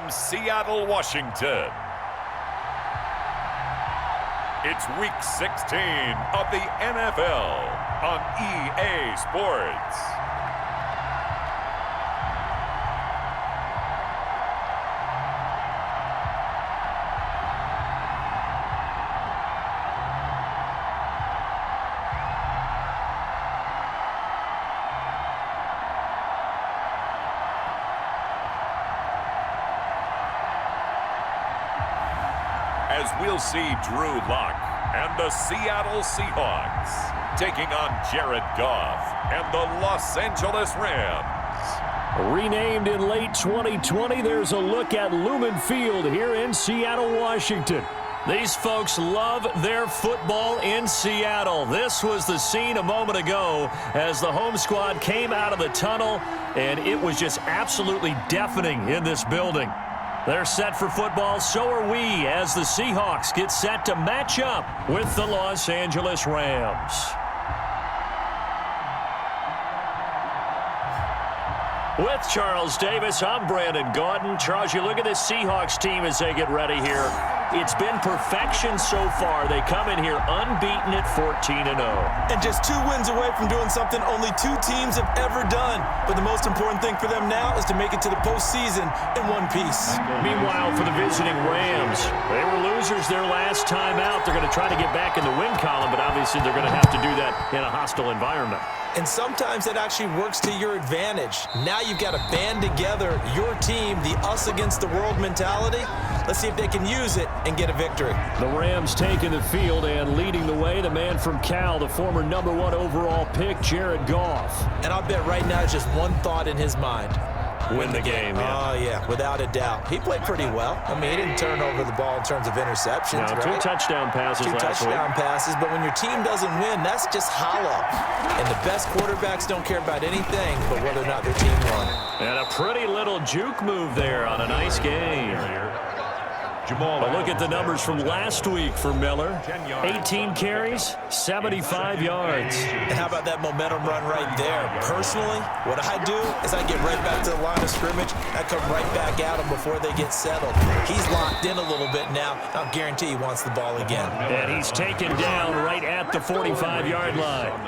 from Seattle, Washington. It's Week 16 of the NFL on EA Sports. As we'll see Drew Lock and the Seattle Seahawks taking on Jared Goff and the Los Angeles Rams. Renamed in late 2020, there's a look at Lumen Field here in Seattle, Washington. These folks love their football in Seattle. This was the scene a moment ago as the home squad came out of the tunnel, and it was just absolutely deafening in this building. They're set for football, so are we, as the Seahawks get set to match up with the Los Angeles Rams. With Charles Davis, I'm Brandon Gaudin. Charles, you look at this Seahawks team as they get ready here. It's been perfection so far. They come in here unbeaten at 14-0. And just 2 wins away from doing something only 2 teams have ever done. But the most important thing for them now is to make it to the postseason in one piece. Meanwhile, for the visiting Rams, they were losers their last time out. They're going to try to get back in the win column, but obviously they're going to have to do that in a hostile environment. And sometimes it actually works to your advantage. Now you've got to band together your team, the us against the world mentality. Let's see if they can use it and get a victory. The Rams taking the field and leading the way, the man from Cal, the former #1 overall pick, Jared Goff. And I'll bet right now it's just one thought in his mind. Win the game, yeah. Oh, yeah, without a doubt. He played pretty well. I mean, he didn't turn over the ball in terms of interceptions, no, right? 2 touchdown passes last week. 2 touchdown passes, but when your team doesn't win, that's just hollow. And the best quarterbacks don't care about anything but whether or not their team won. And a pretty little juke move there on a nice game. But look at the numbers from last week for Miller. 18 carries, 75 yards. And how about that momentum run right there? Personally, what I do is I get right back to the line of scrimmage. I come right back at him before they get settled. He's locked in a little bit now. I'll guarantee he wants the ball again. And he's taken down right at the 45-yard line.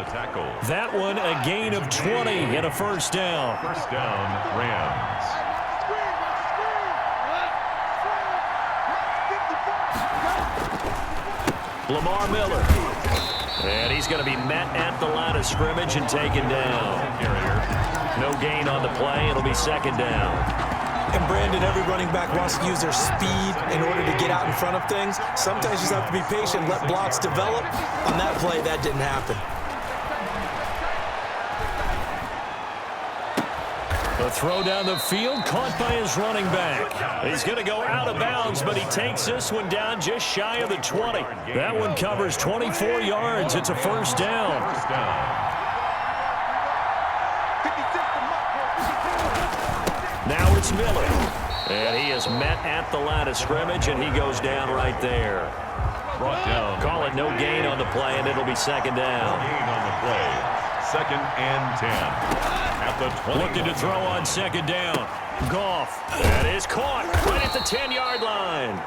That one a gain of 20 and a first down. First down, Rams. Lamar Miller. And he's going to be met at the line of scrimmage and taken down. No gain on the play. It'll be second down. And Brandon, every running back wants to use their speed in order to get out in front of things. Sometimes you just have to be patient, let blocks develop. On that play, that didn't happen. The throw down the field, caught by his running back. He's going to go out of bounds, but he takes this one down just shy of the 20. That one covers 24 yards. It's a first down. Now it's Miller. And he is met at the line of scrimmage, and he goes down right there. Brought down. Call it no gain on the play, and it'll be second down. Gain on the play. Second and 10. At the 20. Looking to throw on second down. Goff. That is caught right at the 10-yard line.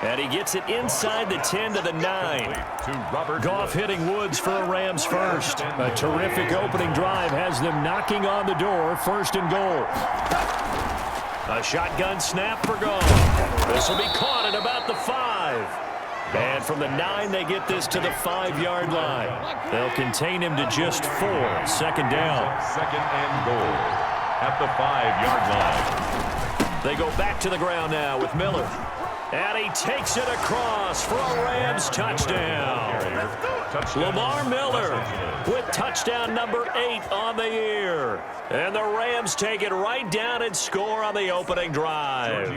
And he gets it inside the 10 to the 9. Goff hitting Woods for a Rams first. A terrific opening drive has them knocking on the door. First and goal. A shotgun snap for Goff. This will be caught at about the 5. And from the 9, they get this to the 5-yard line. They'll contain him to just 4. Second down. Second and goal at the 5-yard line. They go back to the ground now with Miller. And he takes it across for a Rams touchdown. Lamar Miller with touchdown number 8 on the year. And the Rams take it right down and score on the opening drive.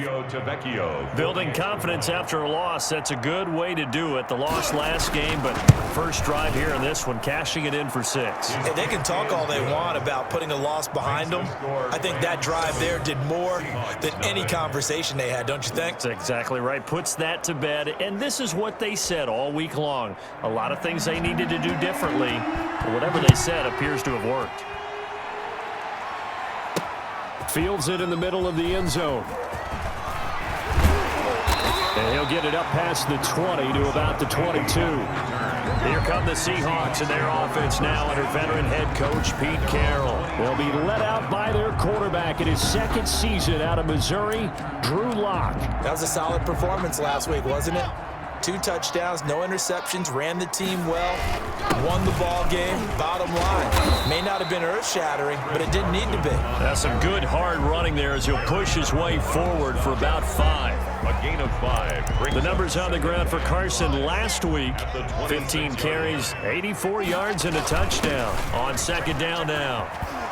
Building confidence after a loss, that's a good way to do it. The loss last game, but first drive here in this one, cashing it in for 6. And they can talk all they want about putting a loss behind them. I think that drive there did more than any conversation they had, don't you think? That's exactly right. Puts that to bed. And this is what they said all week long. A lot of things they needed to do differently. But whatever they said appears to have worked. Fields it in the middle of the end zone. And he'll get it up past the 20 to about the 22. Here come the Seahawks and their offense now under veteran head coach Pete Carroll. They'll be led out by their quarterback in his second season out of Missouri, Drew Lock. That was a solid performance last week, wasn't it? 2 touchdowns, no interceptions, ran the team well, won the ball game. Bottom line, may not have been earth-shattering, but it didn't need to be. That's some good hard running there as he'll push his way forward for about 5. A gain of 5. The numbers on the ground for Carson last week. 15 carries, 84 yards, and a touchdown. On second down now,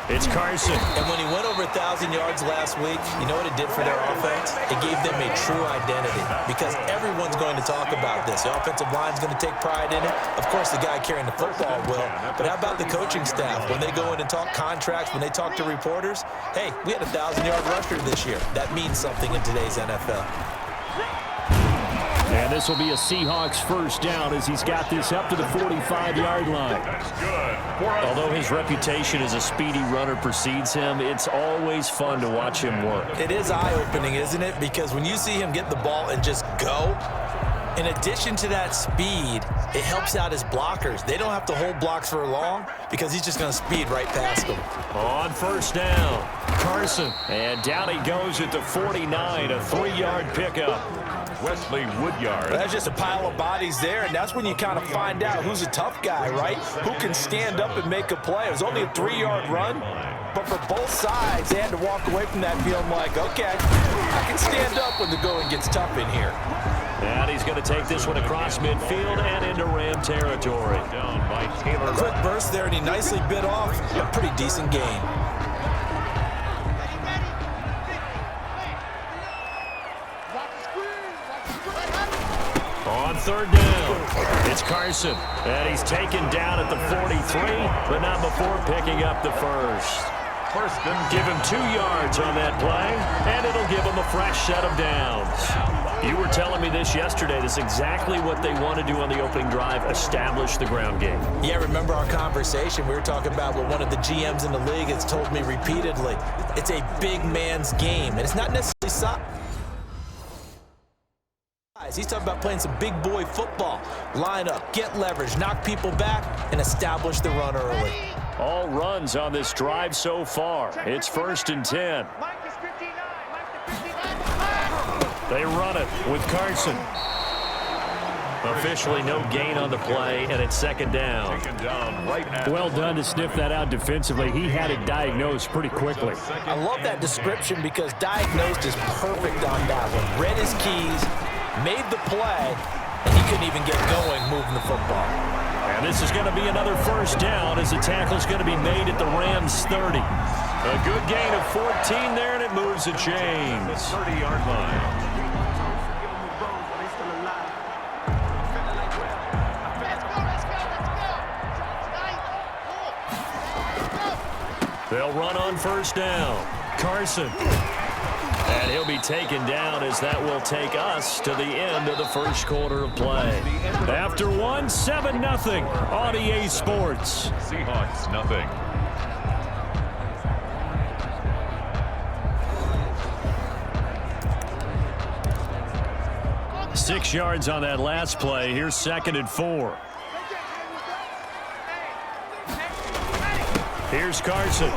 it's Carson. And when he went over 1,000 yards last week, you know what it did for their offense? It gave them a true identity because everyone's going to talk about this. The offensive line's going to take pride in it. Of course, the guy carrying the football will. But how about the coaching staff? When they go in and talk contracts, when they talk to reporters, hey, we had a 1,000-yard rusher this year. That means something in today's NFL. And this will be a Seahawks first down as he's got this up to the 45-yard line. That's good. Although his reputation as a speedy runner precedes him, it's always fun to watch him work. It is eye-opening, isn't it? Because when you see him get the ball and just go, in addition to that speed, it helps out his blockers. They don't have to hold blocks for long because he's just going to speed right past them. On first down, Carson. And down he goes at the 49, a 3-yard pickup. Wesley Woodyard. That's just a pile of bodies there, and that's when you kind of find out who's a tough guy, right? Who can stand up and make a play. It was only a 3-yard run, but for both sides, they had to walk away from that feeling like, okay, I can stand up when the going gets tough in here. And he's going to take this one across midfield and into Ram territory. Down by Taylor. A quick burst there, and he nicely bit off a pretty decent gain. On third down, it's Carson. And he's taken down at the 43, but not before picking up the first. Give him 2 yards on that play, and it'll give him a fresh set of downs. You were telling me this yesterday. This is exactly what they want to do on the opening drive, establish the ground game. Yeah, remember our conversation? We were talking about what one of the GMs in the league has told me repeatedly. It's a big man's game, and it's not necessarily size. He's talking about playing some big boy football. Line up, get leverage, knock people back, and establish the run early. All runs on this drive so far. It's 1st and 10. They run it with Carson. Officially no gain on the play, and it's 2nd down. Well done to sniff that out defensively. He had it diagnosed pretty quickly. I love that description because diagnosed is perfect on that one. Read his keys, made the play, and he couldn't even get going moving the football. And this is going to be another first down as the tackle's going to be made at the Rams' 30. A good gain of 14 there, and it moves the chains. 30-yard line. They'll run on first down. Carson. And he'll be taken down as that will take us to the end of the first quarter of play. After one, 7-0 on EA Sports. Seahawks, nothing. Six yards on that last play. Here's 2nd and 4. Here's Carson.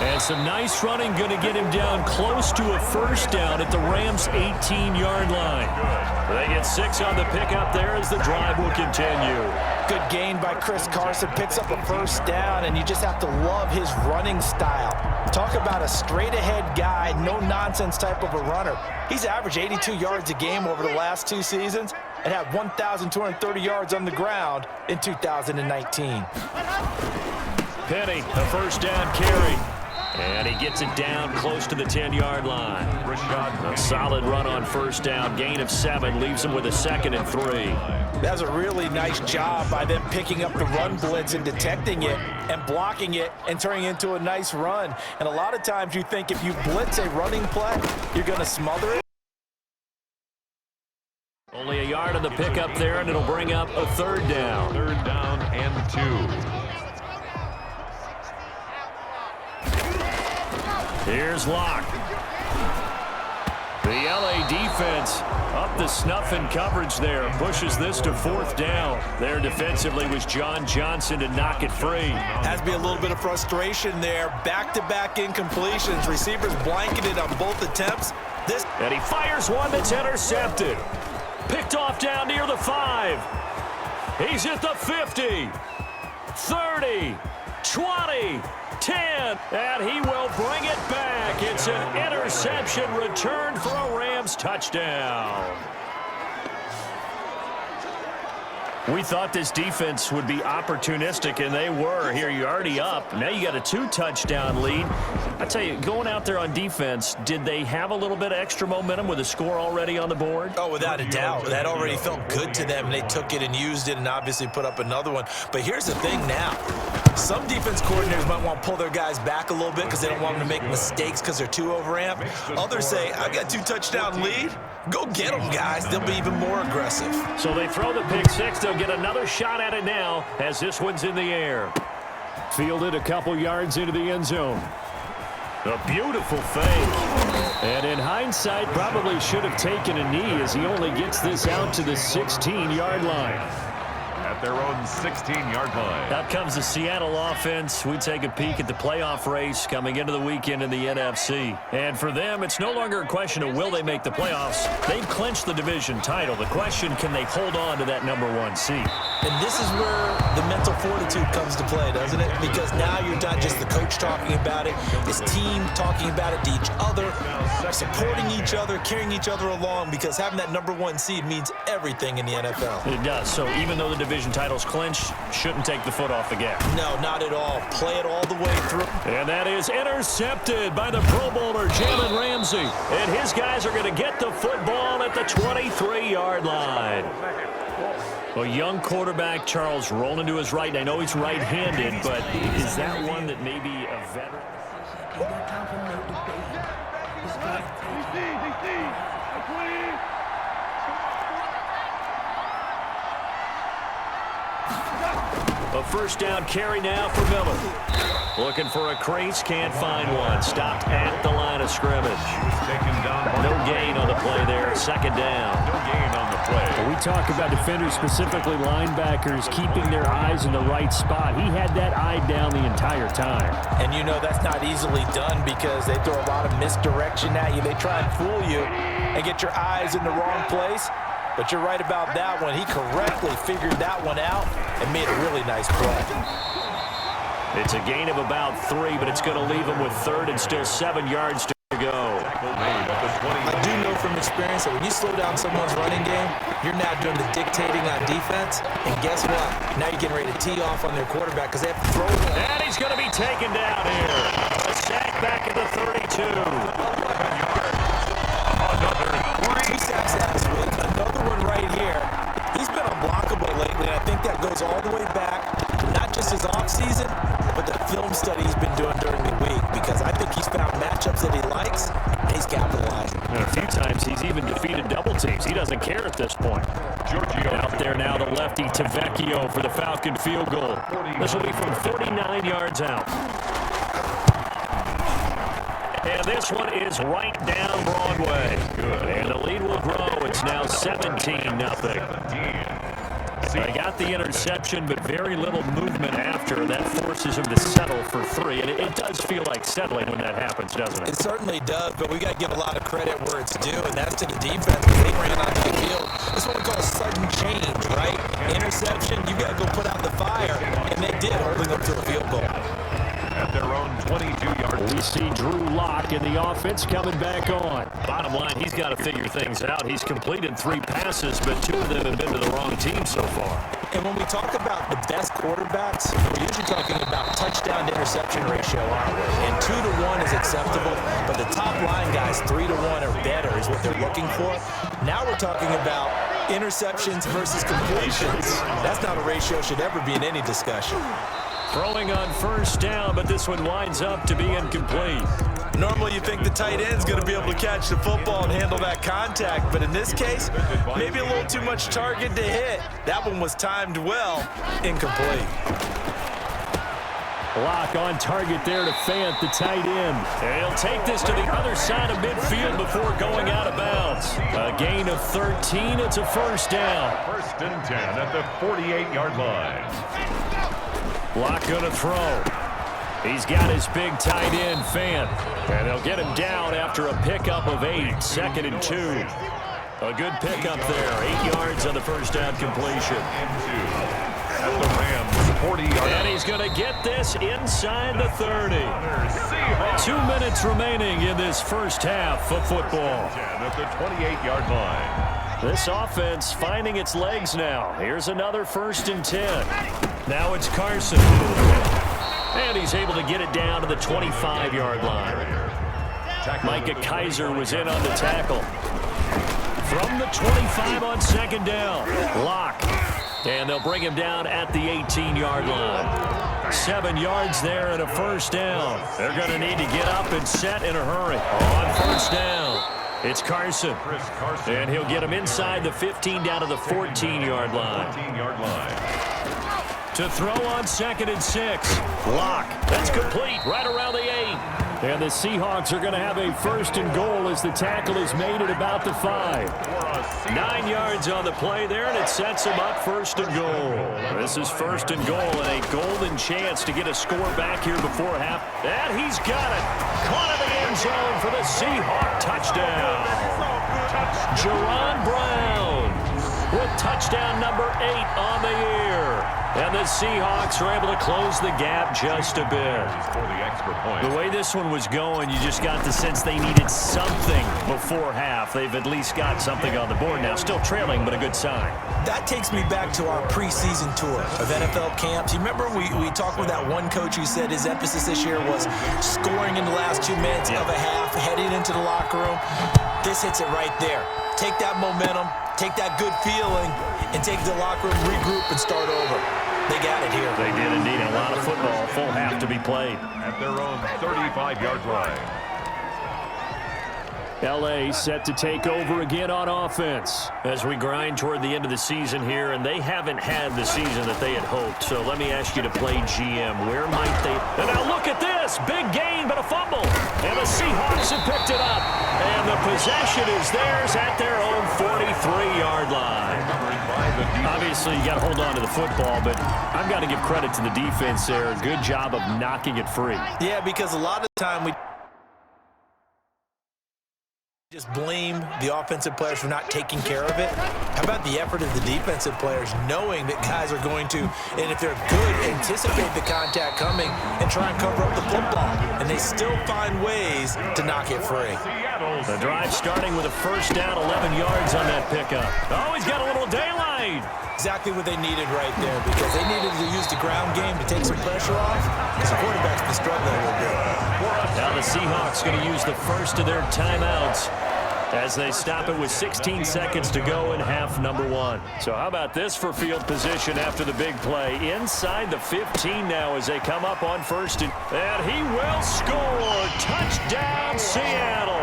And some nice running going to get him down close to a first down at the Rams' 18-yard line. They get 6 on the pickup there as the drive will continue. Good gain by Chris Carson. Picks up a first down, and you just have to love his running style. Talk about a straight-ahead guy, no-nonsense type of a runner. He's averaged 82 yards a game over the last 2 seasons and had 1,230 yards on the ground in 2019. Penny, a first down carry. And he gets it down close to the 10-yard line. A solid run on first down. Gain of 7 leaves him with a 2nd and 3. That's a really nice job by them picking up the run blitz and detecting it and blocking it and turning it into a nice run. And a lot of times you think if you blitz a running play, you're going to smother it. Only a yard on the pickup there, and it'll bring up a 3rd down. 3rd down and 2. Here's Locke. The LA defense up the snuff in coverage there. Pushes this to 4th down. There defensively was John Johnson to knock it free. Has to be a little bit of frustration there. Back-to-back incompletions. Receivers blanketed on both attempts. And he fires one that's intercepted. Picked off down near the 5. He's at the 50. 30. 20. 10. And he will bring it back. It's an interception returned for a Rams touchdown. We thought this defense would be opportunistic, and they were. Here, you're already up. Now you got a 2-touchdown lead. I tell you, going out there on defense, did they have a little bit of extra momentum with a score already on the board? Oh, without a doubt. That already felt good to them. They took it and used it and obviously put up another one. But here's the thing now. Some defense coordinators might want to pull their guys back a little bit because they don't want them to make mistakes because they're too overamped. Others say, I got 2-touchdown lead. Go get them, guys. They'll be even more aggressive. So they throw the pick 6. They'll get another shot at it now as this one's in the air. Fielded a couple yards into the end zone. A beautiful fake. And in hindsight, probably should have taken a knee as he only gets this out to the 16-yard line. At their own 16-yard line. Out comes the Seattle offense. We take a peek at the playoff race coming into the weekend in the NFC. And for them, it's no longer a question of will they make the playoffs. They've clinched the division title. The question, can they hold on to that #1 seed? And this is where the mental fortitude comes to play, doesn't it? Because now you're not just the coach talking about it, this team talking about it to each other, supporting each other, carrying each other along, because having that #1 seed means everything in the NFL. It does. So even though the division title's clinched, shouldn't take the foot off the gas. No, not at all. Play it all the way through. And that is intercepted by the Pro Bowler, Jalen Ramsey. And his guys are going to get the football at the 23-yard line. A young quarterback, Charles, rolling to his right. I know he's right-handed, but is that one that may be a veteran? A first down carry now for Miller. Looking for a crease, can't find one. Stopped at the line of scrimmage. No gain on the play there. Second down. No gain on the play. We talk about defenders, specifically linebackers, keeping their eyes in the right spot. He had that eye down the entire time. And you know that's not easily done because they throw a lot of misdirection at you. They try and fool you and get your eyes in the wrong place. But you're right about that one. He correctly figured that one out and made a really nice play. It's a gain of about 3, but it's going to leave him with 3rd and still 7 yards to go. I do know from experience that when you slow down someone's running game, you're now doing the dictating on defense. And guess what? Now you're getting ready to tee off on their quarterback because they have to throw it. And he's going to be taken down here. A sack back at the 32. Two sacks last week. Another one right here. He's been unblockable lately, and I think that goes all the way back to not just his offseason, but the film study he's been doing during the week, because I think he's found matchups that he likes, and he's capitalizing. And a few times he's even defeated double teams. He doesn't care at this point. Out there now, the lefty Tavecchio for the Falcon field goal. This will be from 49 yards out. And this one is right down Broadway. Good. And the lead will grow. It's now 17-0. They got the interception, but very little movement after. That forces him to settle for 3. And it does feel like settling when that happens, doesn't it? It certainly does, but we got to give a lot of credit where it's due, and that's to the defense because they ran onto the field. This is what we call a sudden change, right? Interception, you got to go put out the fire, and they did, holding them to a field goal. At their own 22-yard line. We see Drew Lock in the offense coming back on. Bottom line, he's got to figure things out. He's completed 3 passes, but 2 of them have been to the wrong team so far. And when we talk about the best quarterbacks, we're usually talking about touchdown to interception ratio, aren't we? And 2 to 1 is acceptable, but the top line guys, 3 to 1 or better is what they're looking for. Now we're talking about interceptions versus completions. That's not a ratio should ever be in any discussion. Throwing on first down, but this one winds up to be incomplete. Normally you think the tight end's going to be able to catch the football and handle that contact, but in this case, maybe a little too much target to hit. That one was timed well, incomplete. Lock on target there to Fant, the tight end. And he'll take this to the other side of midfield before going out of bounds. yards. A gain of 13. It's a first down. First and 10 at the 48-yard line. Lock going to throw. He's got his big tight end, Fant. And they'll get him down after a pickup of 8. 2nd and 2. A good pickup there. 8 yards on the first down completion. At the Rams 40-yard. And he's going to get this inside the 30. 2 minutes remaining in this first half of football. 10 at the 28-yard line. This offense finding its legs now. Here's another 1st and 10. Now it's Carson. And he's able to get it down to the 25-yard line. Micah Kaiser was in on the tackle. From the 25 on 2nd down. Lock. And they'll bring him down at the 18-yard line. 7 yards there and a first down. They're going to need to get up and set in a hurry. On 1st down, it's Carson. And he'll get him inside the 15 down to the 14-yard line. To throw on 2nd and 6. Lock. That's complete right around the 8. And the Seahawks are going to have a 1st and goal as the tackle is made at about the 5. 9 yards on the play there, and it sets them up 1st and goal. This is 1st and goal, and a golden chance to get a score back here before half. And he's got it. Caught in the end zone for the Seahawk touchdown. Jaron Brown with touchdown number 8 on the year. And the Seahawks are able to close the gap just a bit. The way this one was going, you just got the sense they needed something before half. They've at least got something on the board now. Still trailing, but a good sign. That takes me back to our preseason tour of NFL camps. You remember we talked with that one coach who said his emphasis this year was scoring in the last 2 minutes of a half, heading into the locker room. This hits it right there. Take that momentum, take that good feeling, and take the locker room, regroup, and start over. They got it here. They did indeed. A lot of football, full half to be played. At their own 35-yard line. L.A. set to take over again on offense. As we grind toward the end of the season here, and they haven't had the season that they had hoped. So let me ask you to play GM. Where might they... And now look at this. Big gain, but a fumble. And the Seahawks have picked it up. And the possession is theirs at their own 43-yard line. Obviously, you got to hold on to the football, but I've got to give credit to the defense there. Good job of knocking it free. Yeah, because a lot of the time we just blame the offensive players for not taking care of it. How about the effort of the defensive players knowing that guys are going to, and if they're good, anticipate the contact coming and try and cover up the football. And they still find ways to knock it free. The drive starting with a first down, 11 yards on that pickup. Oh, he's got a little daylight. Exactly what they needed right there, because they needed to use the ground game to take some pressure off, because the quarterback's been struggling a little bit. Now the Seahawks going to use the first of their timeouts as they stop it with 16 seconds to go in half number 1. So how about this for field position after the big play? Inside the 15 now as they come up on 1st and he will score. Touchdown, Seattle.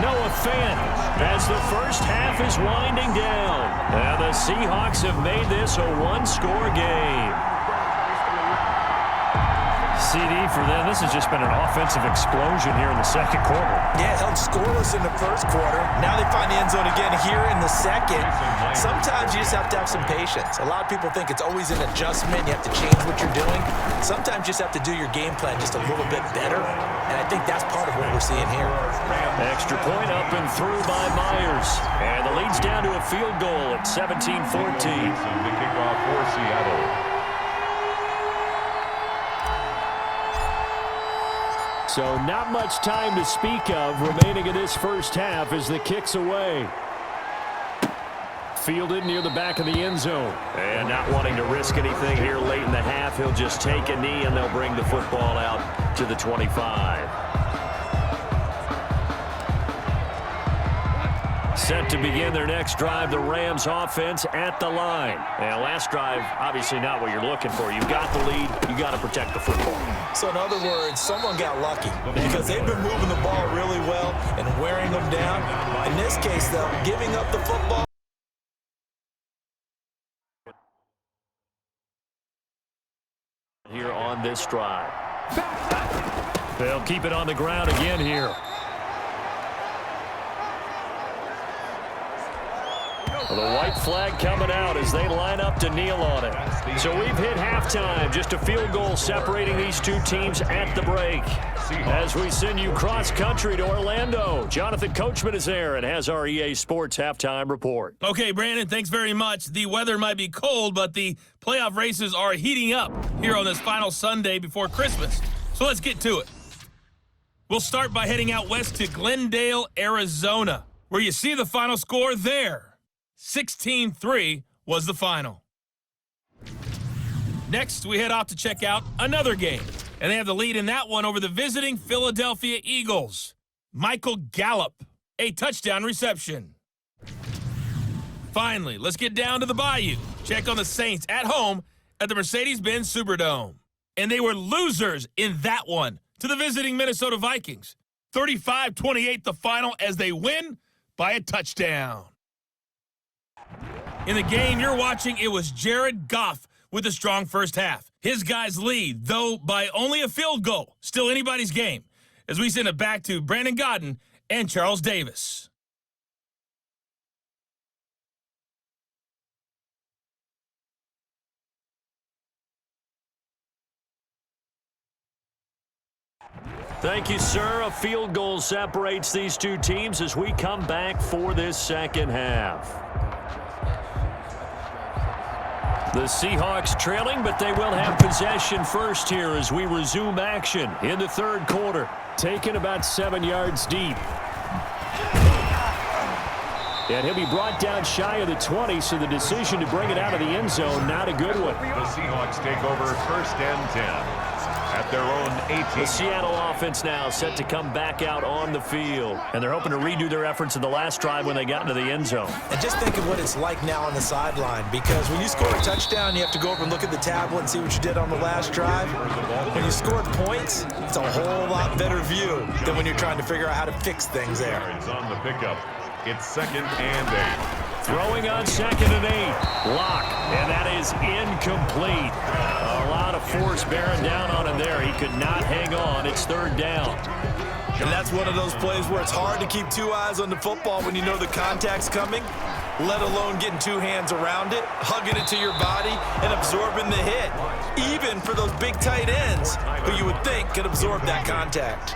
Noah Fant as the first half is winding down. And the Seahawks have made this a one-score game. CD for them. This has just been an offensive explosion here in the second quarter. Yeah, held scoreless in the first quarter. Now they find the end zone again here in the second. Sometimes you just have to have some patience. A lot of people think it's always an adjustment. You have to change what you're doing. Sometimes you just have to do your game plan just a little bit better. And I think that's part of what we're seeing here. Extra point up and through by Myers. And the lead's down to a field goal at 17-14. The kickoff for Seattle. So not much time to speak of remaining in this first half as the kick's away. Fielded near the back of the end zone. And not wanting to risk anything here late in the half, he'll just take a knee and they'll bring the football out to the 25. Set to begin their next drive, the Rams offense at the line. And last drive, obviously not what you're looking for. You've got the lead. You got to protect the football. So in other words, someone got lucky because they've been moving the ball really well and wearing them down. In this case, though, giving up the football. Here on this drive. They'll keep it on the ground again here. Well, the white flag coming out as they line up to kneel on it. So we've hit halftime. Just a field goal separating these two teams at the break. As we send you cross-country to Orlando, Jonathan Coachman is there and has our EA Sports halftime report. Okay, Brandon, thanks very much. The weather might be cold, but the playoff races are heating up here on this final Sunday before Christmas. So let's get to it. We'll start by heading out west to Glendale, Arizona, where you see the final score there. 16-3 was the final. Next, we head off to check out another game, and they have the lead in that one over the visiting Philadelphia Eagles. Michael Gallup, a touchdown reception. Finally, let's get down to the Bayou. Check on the Saints at home at the Mercedes-Benz Superdome. And they were losers in that one to the visiting Minnesota Vikings. 35-28 the final as they win by a touchdown. In the game you're watching, it was Jared Goff with a strong first half. His guys lead, though by only a field goal. Still anybody's game, as we send it back to Brandon Godden and Charles Davis. Thank you, sir. A field goal separates these two teams as we come back for this second half. The Seahawks trailing, but they will have possession first here as we resume action in the third quarter. Taken about 7 yards deep. And he'll be brought down shy of the 20, so the decision to bring it out of the end zone, not a good one. The Seahawks take over 1st and 10. At their own 18. The Seattle offense now set to come back out on the field. And they're hoping to redo their efforts in the last drive when they got into the end zone. And just think of what it's like now on the sideline, because when you score a touchdown, you have to go over and look at the tablet and see what you did on the last drive. When you scored points, it's a whole lot better view than when you're trying to figure out how to fix things there. On the pickup, it's 2nd and 8. Throwing on 2nd and 8. Lock, and that is incomplete. A lot of force bearing down on him there. He could not hang on. It's 3rd down. And that's one of those plays where it's hard to keep two eyes on the football when you know the contact's coming, let alone getting two hands around it, hugging it to your body, and absorbing the hit, even for those big tight ends who you would think could absorb that contact.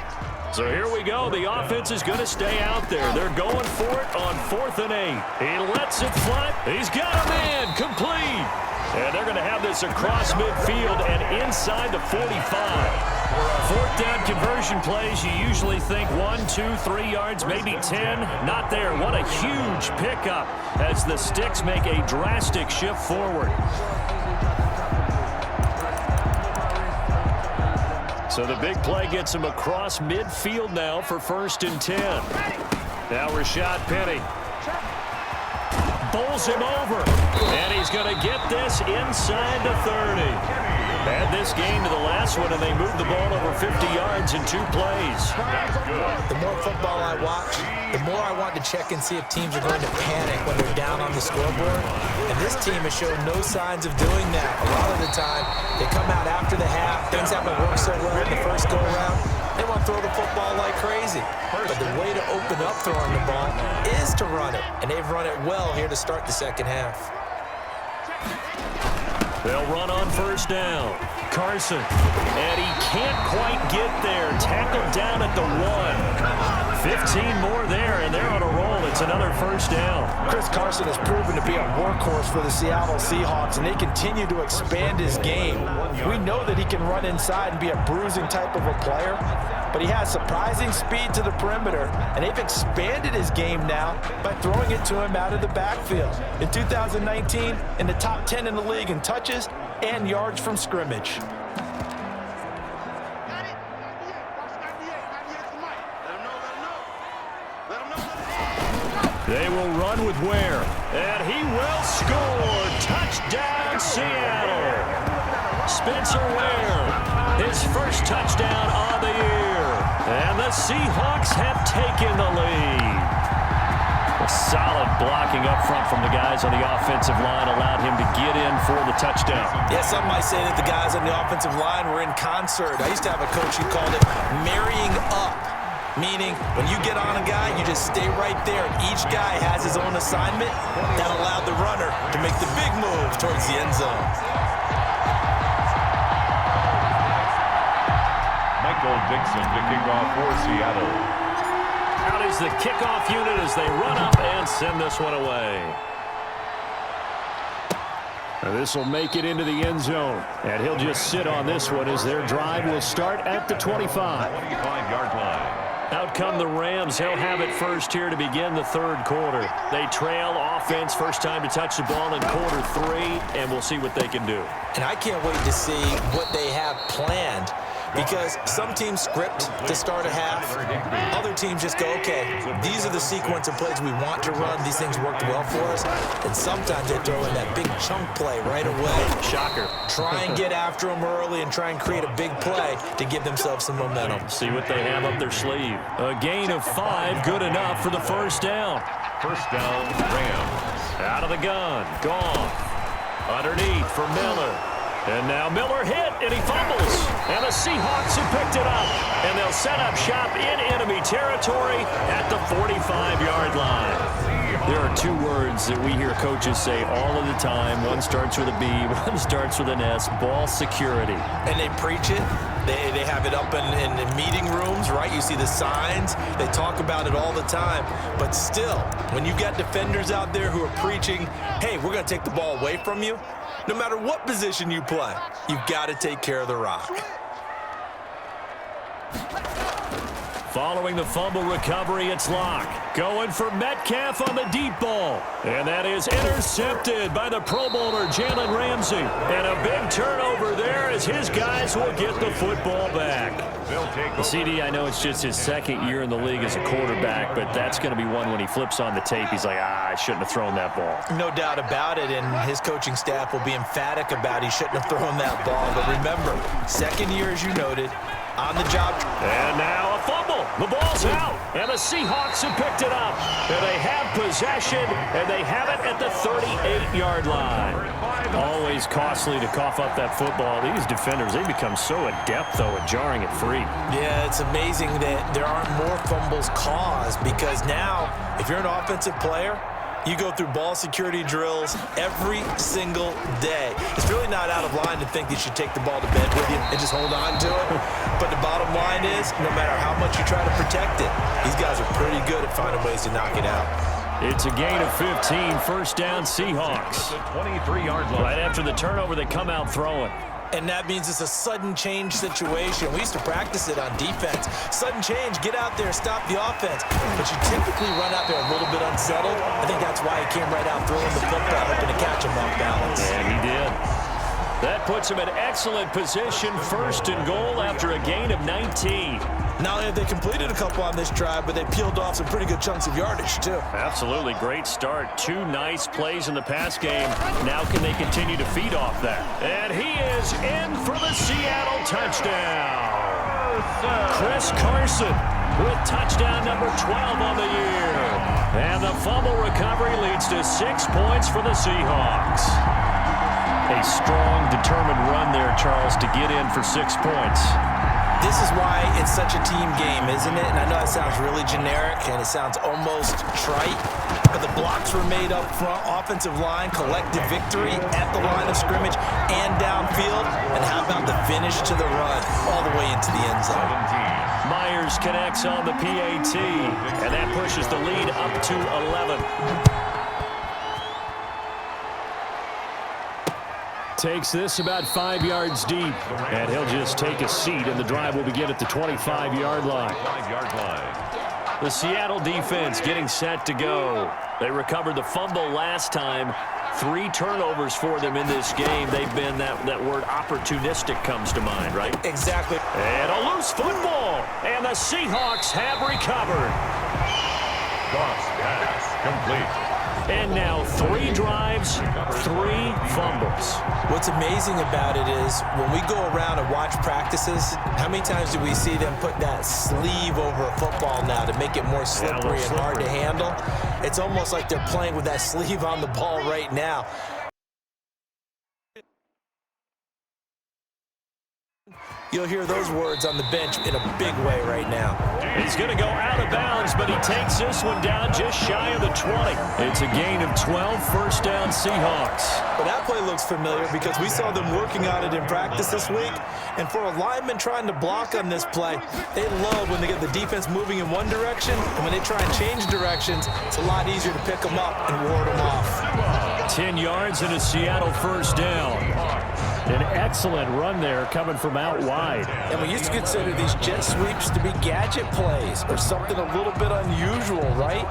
So here we go. The offense is going to stay out there. They're going for it on 4th and 8. He lets it fly. He's got a man. Complete. And they're going to have this across midfield and inside the 45. 4th down conversion plays, you usually think 1, 2, 3 yards, maybe 10. Not there. What a huge pickup as the Sticks make a drastic shift forward. So the big play gets him across midfield now for 1st and 10. Now Rashad Penny bowls him over, and he's going to get this inside the 30. Add this game to the last one, and they moved the ball over 50 yards in 2 plays. The more football I watch, the more I want to check and see if teams are going to panic when they're down on the scoreboard. And this team has shown no signs of doing that. A lot of the time, they come out after the half. Things haven't worked so well in the first go-around. They want to throw the football like crazy. But the way to open up throwing the ball is to run it. And they've run it well here to start the second half. They'll run on 1st down. Carson. And he can't quite get there. Tackled down at the 1. 15 more there, and they're on a roll. It's another 1st down. Chris Carson has proven to be a workhorse for the Seattle Seahawks, and they continue to expand his game. We know that he can run inside and be a bruising type of a player, but he has surprising speed to the perimeter, and they've expanded his game now by throwing it to him out of the backfield. In 2019, in the top 10 in the league in touches and yards from scrimmage. They will run with Ware, and he will score. Touchdown, Seattle. Spencer Ware, his first touchdown on the year. And the Seahawks have taken the lead. A solid blocking up front from the guys on the offensive line allowed him to get in for the touchdown. Yeah, some might say that the guys on the offensive line were in concert. I used to have a coach who called it marrying up. Meaning, when you get on a guy, you just stay right there. Each guy has his own assignment. That allowed the runner to make the big move towards the end zone. Michael Dixon to kick off for Seattle. Out is the kickoff unit as they run up and send this one away. This will make it into the end zone, and he'll just sit on this one as their drive will start at the 25. 25-yard line. Out come the Rams. They'll have it first here to begin the third quarter. They trail offense, first time to touch the ball in quarter 3, and we'll see what they can do. And I can't wait to see what they have planned, because some teams script to start a half. Other teams just go, okay, these are the sequence of plays we want to run. These things worked well for us. And sometimes they throw in that big chunk play right away. Shocker. Try and get after them early and try and create a big play to give themselves some momentum. See what they have up their sleeve. A gain of 5, good enough for the first down. First down, Rams. Out of the gun, Goff. Underneath for Miller. And now Miller hit, and he fumbles. And the Seahawks have picked it up. And they'll set up shop in enemy territory at the 45-yard line. There are 2 words that we hear coaches say all of the time. One starts with a B, one starts with an S, ball security. And they preach it. They have it up in meeting rooms, right? You see the signs. They talk about it all the time. But still, when you got defenders out there who are preaching, hey, we're going to take the ball away from you, no matter what position you play, you've got to take care of the rock. Following the fumble recovery, it's Locke. Going for Metcalf on the deep ball. And that is intercepted by the Pro Bowler, Jalen Ramsey. And a big turnover there as his guys will get the football back. CD, I know it's just his second year in the league as a quarterback, but that's going to be one when he flips on the tape, he's like, I shouldn't have thrown that ball. No doubt about it, and his coaching staff will be emphatic about he shouldn't have thrown that ball. But remember, second year, as you noted, on the job. And now a fumble. The ball's out, and the Seahawks have picked it up. And they have possession, and they have it at the 38-yard line. Always costly to cough up that football. These defenders, they become so adept, though, at jarring it free. Yeah, it's amazing that there aren't more fumbles caused, because now, if you're an offensive player, you go through ball security drills every single day. It's really not out of line to think that you should take the ball to bed with you and just hold on to it. But the bottom line is, no matter how much you try to protect it, these guys are pretty good at finding ways to knock it out. It's a gain of 15, first down Seahawks. 23-yard line. Right after the turnover, they come out throwing. And that means it's a sudden change situation. We used to practice it on defense. Sudden change, get out there, stop the offense. But you typically run out there a little bit unsettled. I think that's why he came right out throwing the football, hoping to catch him off balance. And he did. That puts him in excellent position, first and goal after a gain of 19. Not only have they completed a couple on this drive, but they peeled off some pretty good chunks of yardage, too. Absolutely. Great start. 2 nice plays in the pass game. Now can they continue to feed off that? And he is in for the Seattle touchdown. Chris Carson with touchdown number 12 on the year. And the fumble recovery leads to 6 points for the Seahawks. A strong, determined run there, Charles, to get in for 6 points. This is why it's such a team game, isn't it? And I know it sounds really generic and it sounds almost trite, but the blocks were made up front, offensive line, collective victory at the line of scrimmage and downfield. And how about the finish to the run all the way into the end zone? Myers connects on the PAT, and that pushes the lead up to 11. Takes this about 5 yards deep, and he'll just take a seat, and the drive will begin at the 25-yard line. The Seattle defense getting set to go. They recovered the fumble last time. 3 turnovers for them in this game. They've been, that word opportunistic comes to mind, right? Exactly. And a loose football, and the Seahawks have recovered. Goff's pass complete. And now 3 drives, 3 fumbles. What's amazing about it is when we go around and watch practices, how many times do we see them put that sleeve over a football now to make it more slippery and hard to handle? It's almost like they're playing with that sleeve on the ball right now. You'll hear those words on the bench in a big way right now. He's going to go out of bounds, but he takes this one down just shy of the 20. It's a gain of 12, first down Seahawks. But that play looks familiar because we saw them working on it in practice this week. And for a lineman trying to block on this play, they love when they get the defense moving in one direction, and when they try and change directions, it's a lot easier to pick them up and ward them off. 10 yards and a Seattle first down. An excellent run there coming from out wide. And we used to consider these jet sweeps to be gadget plays or something a little bit unusual, right?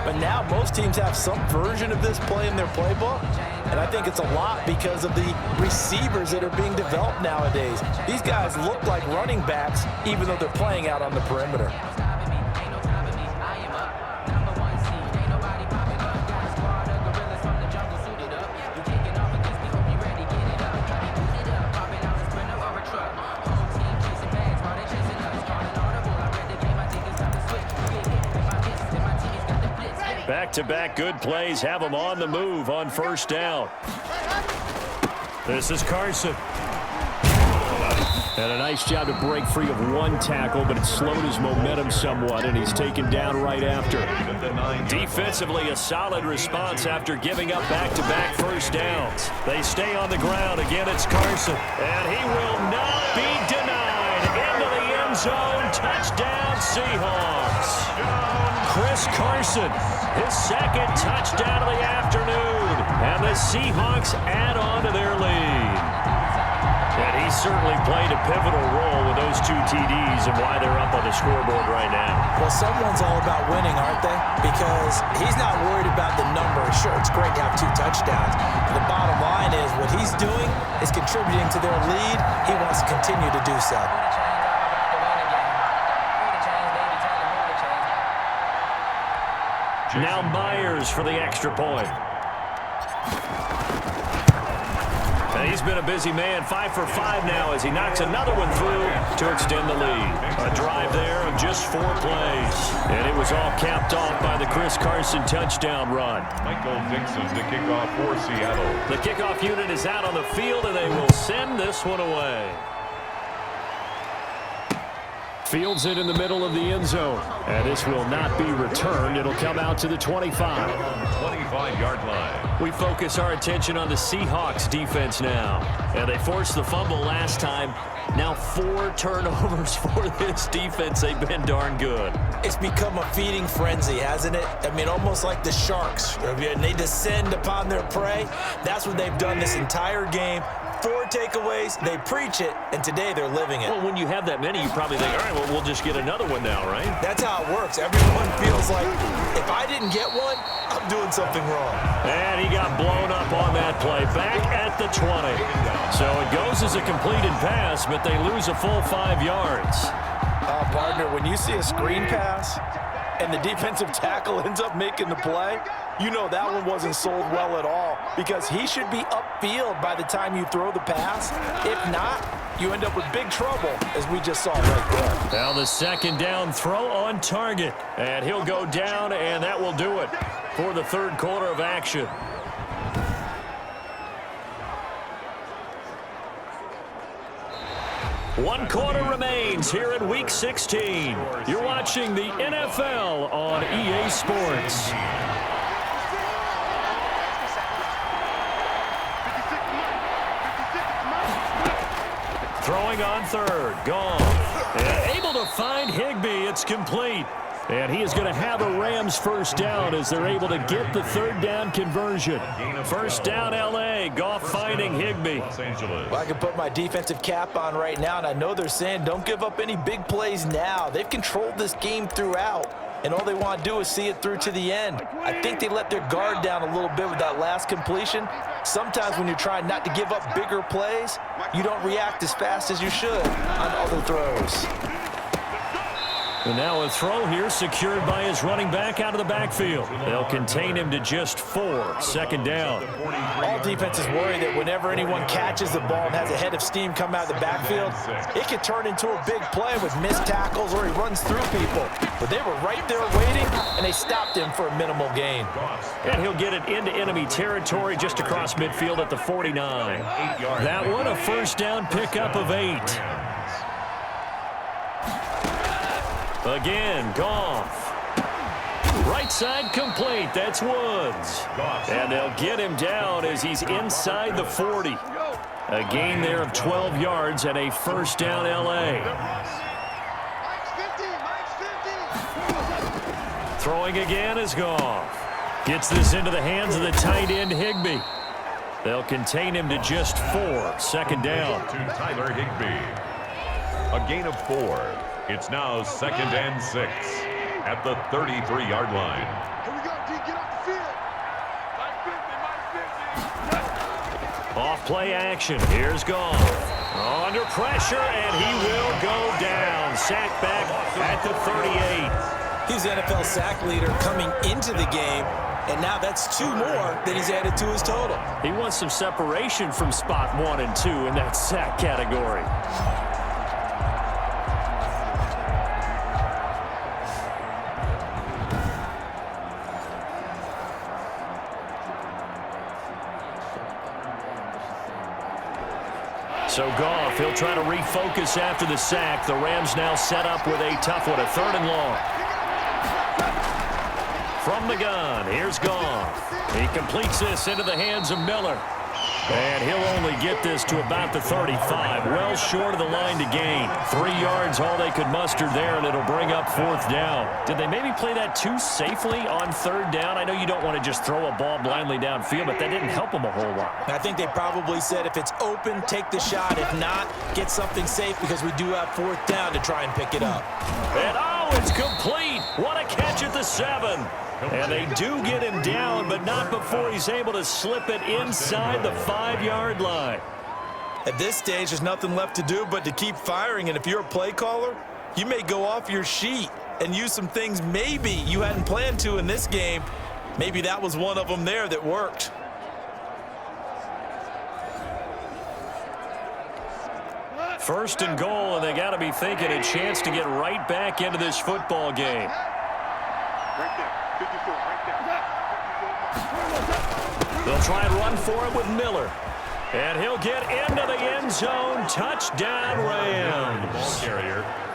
But now most teams have some version of this play in their playbook. And I think it's a lot because of the receivers that are being developed nowadays. These guys look like running backs even though they're playing out on the perimeter. Back-to-back good plays have him on the move on first down. This is Carson. And a nice job to break free of one tackle, but it slowed his momentum somewhat, and he's taken down right after. Defensively, a solid response after giving up back-to-back first downs. They stay on the ground. Again, it's Carson. And he will not be denied. Into the end zone. Touchdown, Seahawks. Chris Carson, his second touchdown of the afternoon. And the Seahawks add on to their lead. And he certainly played a pivotal role with those two TDs and why they're up on the scoreboard right now. Well, someone's all about winning, aren't they? Because he's not worried about the numbers. Sure, it's great to have 2 touchdowns. But the bottom line is what he's doing is contributing to their lead. He wants to continue to do so. Now Myers for the extra point. And he's been a busy man, 5 for 5 now as he knocks another one through to extend the lead. A drive there of just 4 plays. And it was all capped off by the Chris Carson touchdown run. Michael Dixon to kick off for Seattle. The kickoff unit is out on the field, and they will send this one away. Fields it in the middle of the end zone. And this will not be returned. It'll come out to the 25. 25-yard line. We focus our attention on the Seahawks defense now. And they forced the fumble last time. Now 4 turnovers for this defense. They've been darn good. It's become a feeding frenzy, hasn't it? I mean, almost like the sharks. And they descend upon their prey. That's what they've done this entire game. 4 takeaways, they preach it, and today they're living it. Well, when you have that many, you probably think, all right, well, we'll just get another one now, right? That's how it works. Everyone feels like, if I didn't get one, I'm doing something wrong. And he got blown up on that play, back at the 20. So it goes as a completed pass, but they lose a full 5 yards. Partner, when you see a screen pass and the defensive tackle ends up making the play, you know that one wasn't sold well at all because he should be upfield by the time you throw the pass. If not, you end up with big trouble, as we just saw right there. Now the second down throw on target. And he'll go down, and that will do it for the third quarter of action. One quarter remains here in Week 16. You're watching the NFL on EA Sports. Throwing on third, gone. And able to find Higbee, it's complete. And he is going to have a Rams first down as they're able to get the third down conversion. First down, L.A. Goff finding Higbee. Well, I can put my defensive cap on right now, and I know they're saying don't give up any big plays now. They've controlled this game throughout, and all they want to do is see it through to the end. I think they let their guard down a little bit with that last completion. Sometimes when you're trying not to give up bigger plays, you don't react as fast as you should on other throws. And now a throw here secured by his running back out of the backfield. They'll contain him to just 4. Second down. All defenses worry that whenever anyone catches the ball and has a head of steam come out of the backfield, it could turn into a big play with missed tackles or he runs through people. But they were right there waiting, and they stopped him for a minimal gain. And he'll get it into enemy territory just across midfield at the 49. That one a first down pickup of 8. Again, Goff. Right side complete. That's Woods. And they'll get him down as he's inside the 40. A gain there of 12 yards and a first down L.A. Throwing again is Goff. Gets this into the hands of the tight end Higbee. They'll contain him to just 4. Second down. To Tyler Higbee. A gain of 4. It's now 2nd and 6 at the 33-yard line. Here we go, D. Get off the field. Off play action. Here's Goff. Under pressure, and he will go down. Sacked back at the 38. He's the NFL sack leader coming into the game, and now that's 2 more that he's added to his total. He wants some separation from spot 1 and 2 in that sack category. So Goff, he'll try to refocus after the sack. The Rams now set up with a tough one, a 3rd and long. From the gun, here's Goff. He completes this into the hands of Miller. And he'll only get this to about the 35, well short of the line to gain. 3 yards, all they could muster there, and it'll bring up 4th down. Did they maybe play that too safely on 3rd down? I know you don't want to just throw a ball blindly downfield, but that didn't help them a whole lot. I think they probably said if it's open, take the shot. If not, get something safe because we do have 4th down to try and pick it up. And oh, it's complete. What a catch at the 7. And they do get him down, but not before he's able to slip it inside the 5-yard line. At this stage, there's nothing left to do but to keep firing. And if you're a play caller, you may go off your sheet and use some things maybe you hadn't planned to in this game. Maybe that was one of them there that worked. First and goal, and they got to be thinking a chance to get right back into this football game. They'll try and run for it with Miller. And he'll get into the end zone. Touchdown, Rams.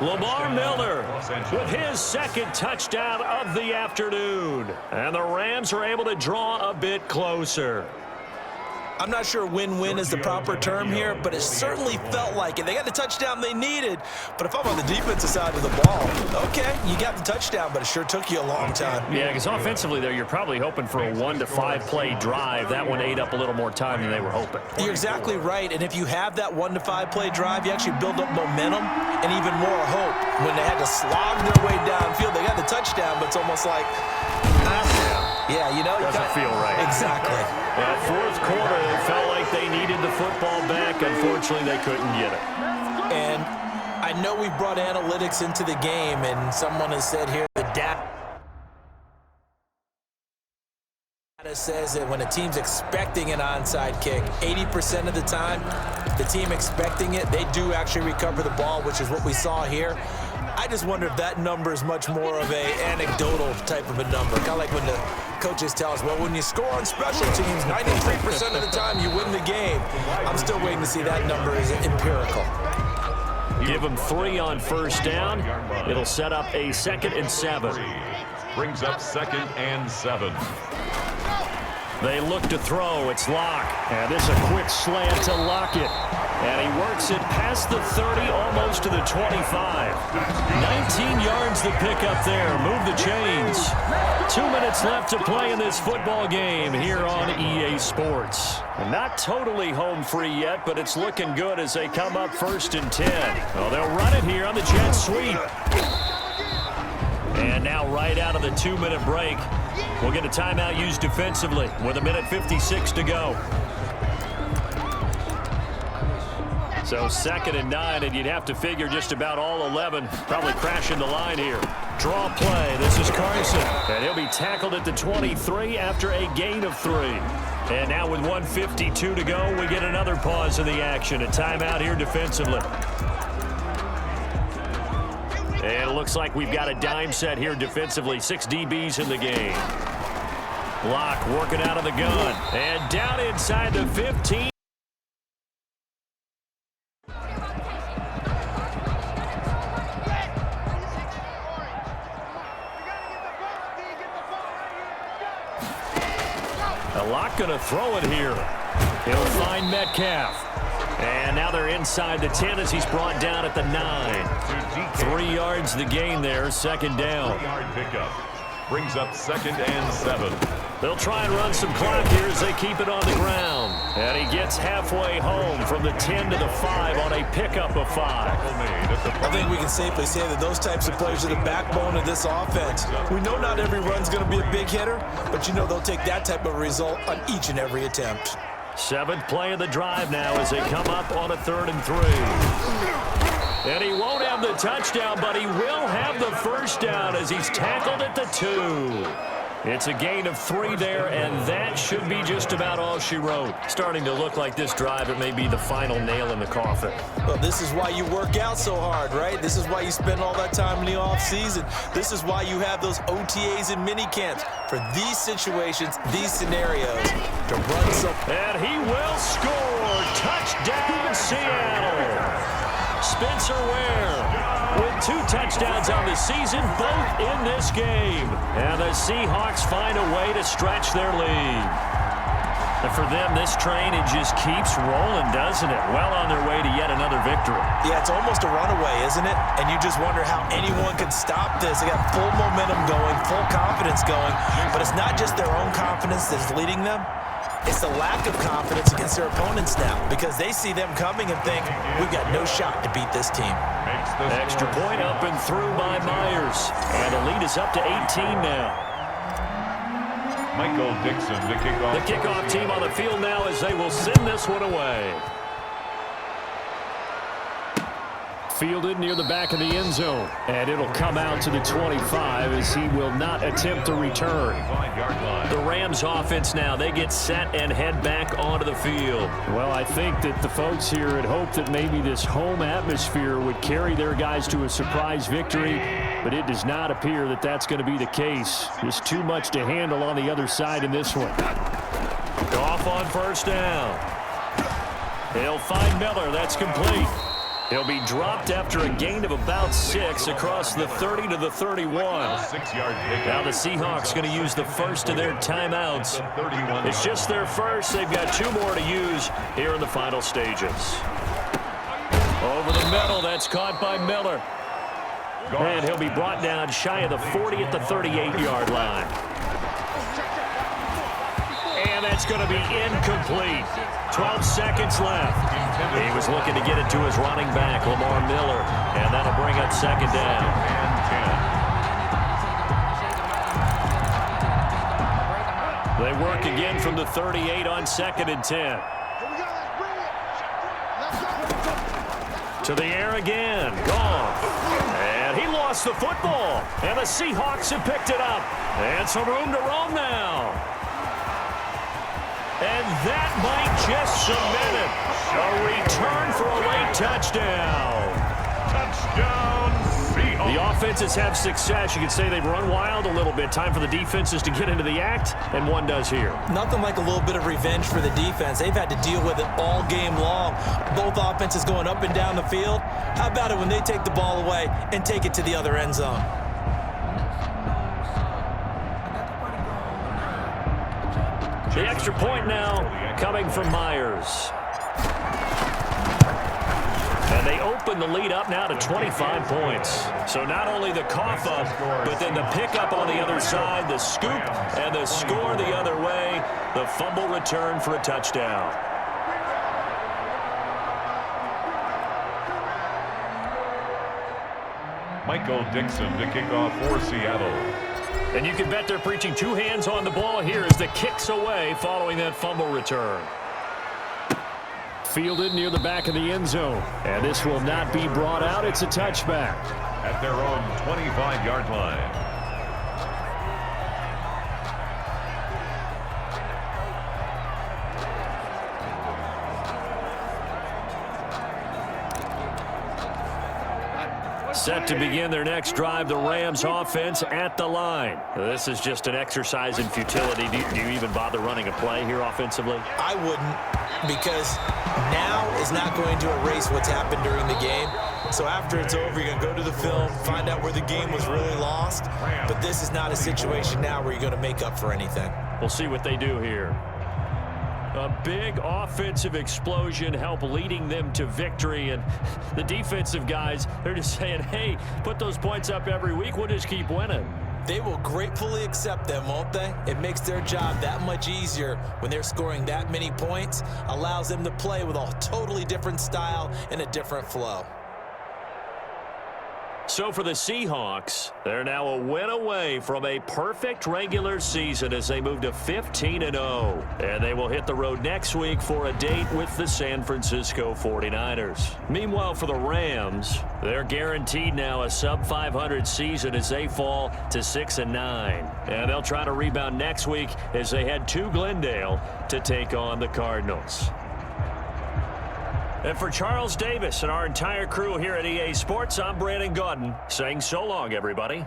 Lamar Miller with his 2nd touchdown of the afternoon. And the Rams are able to draw a bit closer. I'm not sure win-win is the proper term here, but it certainly felt like it. They got the touchdown they needed, but if I'm on the defensive side of the ball, okay, you got the touchdown, but it sure took you a long time. Yeah, because offensively there, you're probably hoping for a 1 to 5 play drive. That one ate up a little more time than they were hoping. You're exactly right, and if you have that 1 to 5 play drive, you actually build up momentum and even more hope. When they had to slog their way downfield, they got the touchdown, but it's almost like, yeah, you know. Doesn't feel right. Exactly. That 4th quarter, they felt like they needed the football back. Unfortunately, they couldn't get it. And I know we brought analytics into the game, and someone has said here the data says that when a team's expecting an onside kick, 80% of the time, the team expecting it, they do actually recover the ball, which is what we saw here. I just wonder if that number is much more of a anecdotal type of a number. Kind of like when the coaches tell us, well, when you score on special teams, 93% of the time you win the game. I'm still waiting to see that number is empirical. Give them 3 on 1st down. It'll set up a 2nd and 7. Brings up 2nd and 7. They look to throw. It's Locke. And this is a quick slant to Lockett. And he works it past the 30, almost to the 25. 19 yards to pick up there. Move the chains. 2 minutes left to play in this football game here on EA Sports. Not totally home free yet, but it's looking good as they come up 1st and 10. Well, they'll run it here on the jet sweep. And now right out of the 2-minute break, we'll get a timeout used defensively with 1:56 to go. So 2nd and 9, and you'd have to figure just about all 11 probably crashing the line here. Draw play. This is Carson. And he'll be tackled at the 23 after a gain of 3. And now with 1:52 to go, we get another pause in the action. A timeout here defensively. And it looks like we've got a dime set here defensively. 6 DBs in the game. Locke working out of the gun. And down inside the 15. A lot going to throw it here. He'll find Metcalf. And now they're inside the 10 as he's brought down at the 9. 3 yards the gain there, second down. 3-yard pickup. Brings up 2nd and 7. They'll try and run some clock here as they keep it on the ground. And he gets halfway home from the 10 to the 5 on a pickup of 5. I think we can safely say that those types of players are the backbone of this offense. We know not every run's going to be a big hitter, but you know they'll take that type of result on each and every attempt. 7th play of the drive now as they come up on a 3rd and 3. And he won't have the touchdown, but he will have the first down as he's tackled at the 2. It's a gain of 3 there, and that should be just about all she wrote. Starting to look like this drive, it may be the final nail in the coffin. Well, this is why you work out so hard, right? This is why you spend all that time in the offseason. This is why you have those OTAs and mini camps for these situations, these scenarios, to run some. And he will score. Touchdown, Seattle. Spencer Ware with 2 touchdowns on the season, both in this game. And the Seahawks find a way to stretch their lead. And for them, this train, it just keeps rolling, doesn't it? Well on their way to yet another victory. Yeah, it's almost a runaway, isn't it? And you just wonder how anyone could stop this. They got full momentum going, full confidence going. But it's not just their own confidence that's leading them. It's the lack of confidence against their opponents now because they see them coming and think, we've got no shot to beat this team. Extra point up and through by Myers. And the lead is up to 18 now. Michael Dixon, the kickoff. The kickoff team on the field now as they will send this one away. Fielded near the back of the end zone. And it'll come out to the 25 as he will not attempt to return. The Rams offense now, they get set and head back onto the field. Well, I think that the folks here had hoped that maybe this home atmosphere would carry their guys to a surprise victory, but it does not appear that that's going to be the case. There's too much to handle on the other side in this one. Goff on first down. He'll find Miller. That's complete. He'll be dropped after a gain of about 6 across the 30 to the 31. Now the Seahawks going to use the first of their timeouts. It's just their first. They've got 2 more to use here in the final stages. Over the middle, that's caught by Miller. And he'll be brought down shy of the 40 at the 38-yard line. And that's going to be incomplete. 12 seconds left. He was looking to get it to his running back, Lamar Miller, and that'll bring up 2nd down. They work again from the 38 on 2nd and 10. To the air again. Goff. And he lost the football. And the Seahawks have picked it up. And some room to roam now. And that might just cement it. A return for a late touchdown. Touchdown, Seahawks. The offenses have success. You could say they've run wild a little bit. Time for the defenses to get into the act, and one does here. Nothing like a little bit of revenge for the defense. They've had to deal with it all game long. Both offenses going up and down the field. How about it when they take the ball away and take it to the other end zone? The extra point now coming from Myers. And they open the lead up now to 25 points. So not only the cough up, but then the pickup on the other side, the scoop, and the score the other way. The fumble return for a touchdown. Michael Dixon to kick off for Seattle. And you can bet they're preaching 2 hands on the ball here as the kick's away following that fumble return. Fielded near the back of the end zone. And this will not be brought out. It's a touchback. At their own 25-yard line. Set to begin their next drive, the Rams offense at the line. This is just an exercise in futility. Do you even bother running a play here offensively? I wouldn't, because now is not going to erase what's happened during the game. So after it's over, you're going to go to the film, find out where the game was really lost. But this is not a situation now where you're going to make up for anything. We'll see what they do here. A big offensive explosion help leading them to victory. And the defensive guys, they're just saying, hey, put those points up every week. We'll just keep winning. They will gratefully accept them, won't they? It makes their job that much easier when they're scoring that many points. Allows them to play with a totally different style and a different flow. So for the Seahawks, they're now a win away from a perfect regular season as they move to 15-0. And they will hit the road next week for a date with the San Francisco 49ers. Meanwhile, for the Rams, they're guaranteed now a sub-500 season as they fall to 6-9. And they'll try to rebound next week as they head to Glendale to take on the Cardinals. And for Charles Davis and our entire crew here at EA Sports, I'm Brandon Gaudin saying so long, everybody.